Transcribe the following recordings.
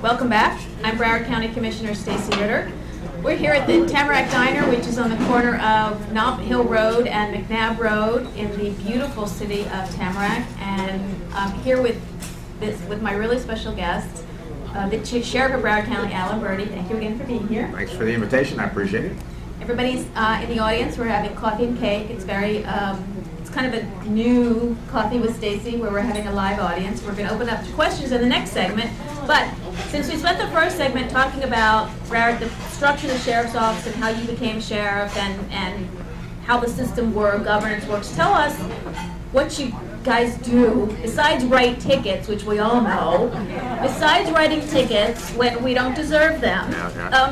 Welcome back. I'm Broward County Commissioner Stacy. We're here at the Tamarack Diner, which is on the corner of Knott Hill Road and McNabb Road in the beautiful city of Tamarack. And I'm here with my really special guest, the Sheriff of Broward County, Lamberti. Thank you again for being here. Thanks for the invitation. I appreciate it. Everybody's in the audience. We're having coffee and cake. It's very, it's kind of a new Coffee with Stacy where we're having a live audience. We're going to open up to questions in the next segment. But since we spent the first segment talking about Broward, the structure of the sheriff's office and how you became sheriff and how the system governance works, tell us what you guys do besides write tickets, which we all know. Besides writing tickets when we don't deserve them.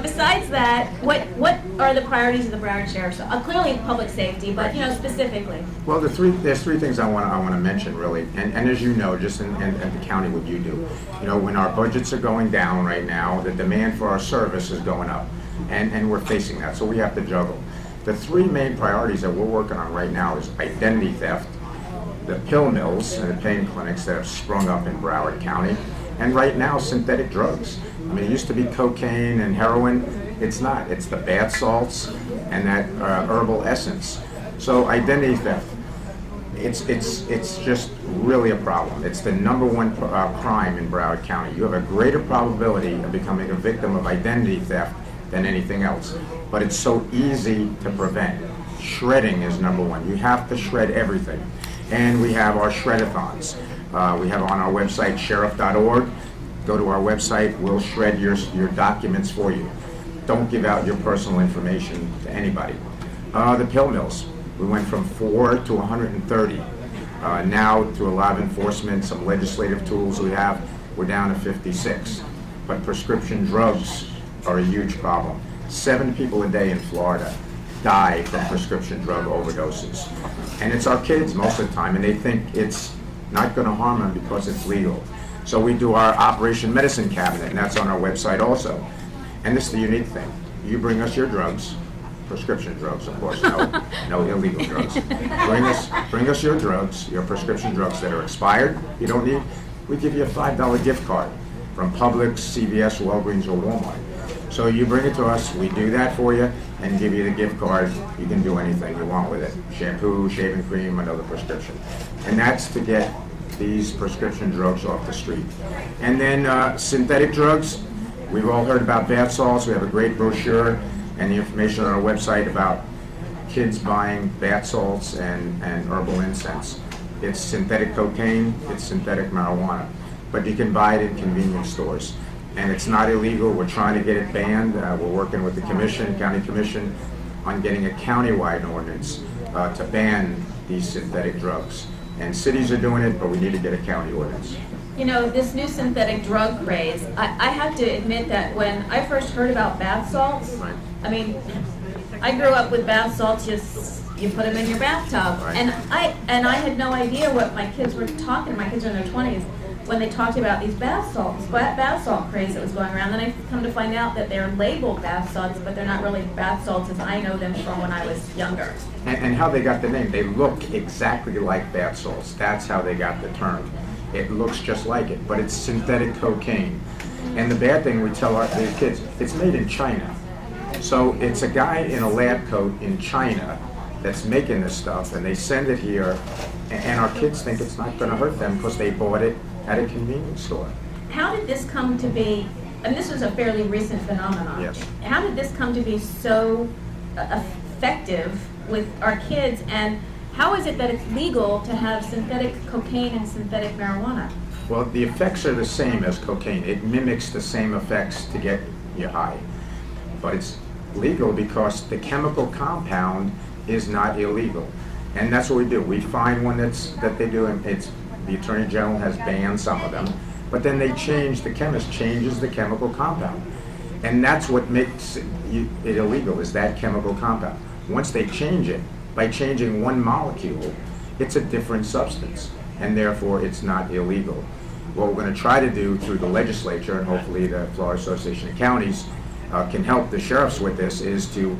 Besides that, what are the priorities of the Broward Sheriff's Office? Clearly public safety, but specifically. Well, there's three things I want to mention really, and as you know, just in the county, what you do, when our budgets are going down right now, the demand for our service is going up, and we're facing that, so we have to juggle. The three main priorities that we're working on right now is identity theft, the pill mills and the pain clinics that have sprung up in Broward County, and right now synthetic drugs. I mean, it used to be cocaine and heroin. It's not. It's the bath salts and that herbal essence. So identity theft, it's just really a problem. It's the #1 crime in Broward County. You have a greater probability of becoming a victim of identity theft than anything else, but it's so easy to prevent. Shredding is #1. You have to shred everything. And we have our shred-a-thons. We have on our website, sheriff.org. Go to our website, we'll shred your documents for you. Don't give out your personal information to anybody. The pill mills, we went from 4 to 130. Now, through a lot of enforcement, some legislative tools we're down to 56. But prescription drugs are a huge problem. 7 people a day in Florida die from prescription drug overdoses. And it's our kids most of the time, and they think it's not going to harm them because it's legal. So we do our Operation Medicine Cabinet, and that's on our website also. And this is the unique thing. You bring us your drugs, prescription drugs, of course, no illegal drugs. Bring us your drugs, your prescription drugs that are expired, you don't need. We give you a $5 gift card from Publix, CVS, Walgreens, or Walmart. So you bring it to us, we do that for you, and give you the gift card. You can do anything you want with it. Shampoo, shaving cream, another prescription. And that's to get these prescription drugs off the street. And then synthetic drugs, we've all heard about bath salts. We have a great brochure and the information on our website about kids buying bath salts and herbal incense. It's synthetic cocaine, it's synthetic marijuana. But you can buy it in convenience stores. And it's not illegal. We're trying to get it banned. We're working with the commission, county commission, on getting a countywide ordinance to ban these synthetic drugs. And cities are doing it, but we need to get a county ordinance. This new synthetic drug craze, I have to admit that when I first heard about bath salts, Right. I mean, I grew up with bath salts, you put them in your bathtub. Right. And I had no idea what my kids were talking, my kids are in their 20s, when they talked about these bath salt craze that was going around. Then I come to find out that they're labeled bath salts, but they're not really bath salts as I know them from when I was younger. And how they got the name, they look exactly like bath salts. That's how they got the term. It looks just like it, but it's synthetic cocaine. And the bad thing we tell the kids, it's made in China. So it's a guy in a lab coat in China that's making this stuff, and they send it here, and our kids think it's not going to hurt them because they bought it at a convenience store. How did this come to be, and this was a fairly recent phenomenon, Yes. How did this come to be so effective with our kids, and how is it that it's legal to have synthetic cocaine and synthetic marijuana? Well, the effects are the same as cocaine. It mimics the same effects to get you high. But it's legal because the chemical compound is not illegal. And that's what we do. We find one that they do, and the Attorney General has banned some of them, but then the chemist changes the chemical compound. And that's what makes it illegal, is that chemical compound. Once they change it, by changing one molecule, it's a different substance, and therefore it's not illegal. What we're going to try to do through the legislature, and hopefully the Florida Association of Counties can help the sheriffs with this, is to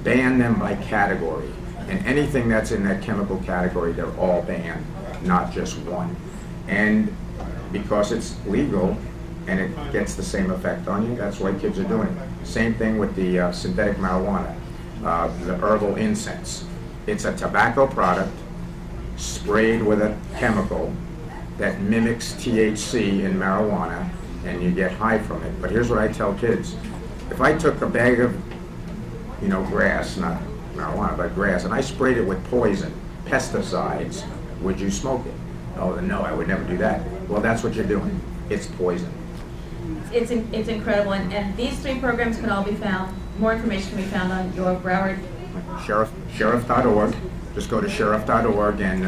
ban them by category. And anything that's in that chemical category, they're all banned, not just one. And because it's legal, and it gets the same effect on you. That's why kids are doing it. Same thing with the synthetic marijuana, the herbal incense. It's a tobacco product sprayed with a chemical that mimics THC in marijuana, and you get high from it. But here's what I tell kids. If I took a bag of, grass, not marijuana, but grass, and I sprayed it with poison, pesticides, would you smoke it? Oh, no, I would never do that. Well, that's what you're doing. It's poison. It's incredible, and these 3 programs can all be found. More information can be found on your Broward. Sheriff.org. Just go to sheriff.org, and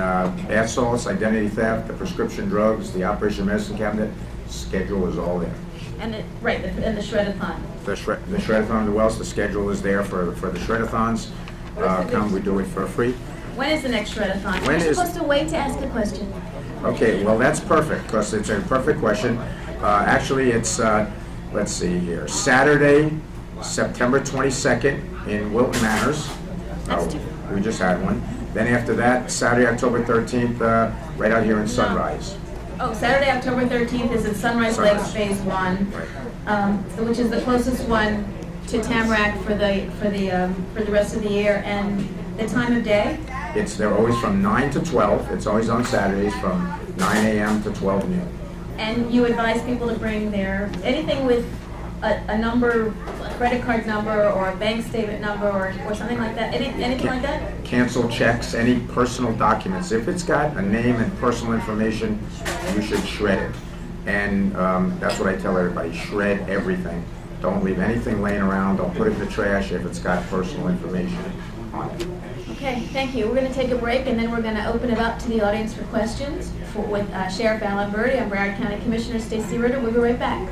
bath salts, identity theft, the prescription drugs, the Operation Medicine Cabinet schedule is all there. And the shred-a-thon. The shred-a-thon, well, the schedule is there for the shred-a-thons. Come, we do it for free. When is the next shred-a-thon? You're supposed to wait to ask a question. Okay, well, that's perfect, because it's a perfect question. Actually, it's, let's see here, Saturday, September 22nd in Wilton Manors. We just had one. Then after that, Saturday, October 13th, right out here in Sunrise. Oh, Saturday, October 13th is in Sunrise Lakes Phase 1, which is the closest one to Tamarack for the rest of the year. And the time of day? They're always from 9 to 12. It's always on Saturdays from 9 a.m. to 12 noon. And you advise people to bring anything with a number, a credit card number, or a bank statement number, or something like that? Anything like that? Cancel checks, any personal documents. If it's got a name and personal information, you should shred it. And that's what I tell everybody, shred everything. Don't leave anything laying around. Don't put it in the trash if it's got personal information on it. Okay, thank you. We're going to take a break, and then we're going to open it up to the audience for questions with Sheriff Lamberti and Broward County Commissioner Stacy Ritter. We'll be right back.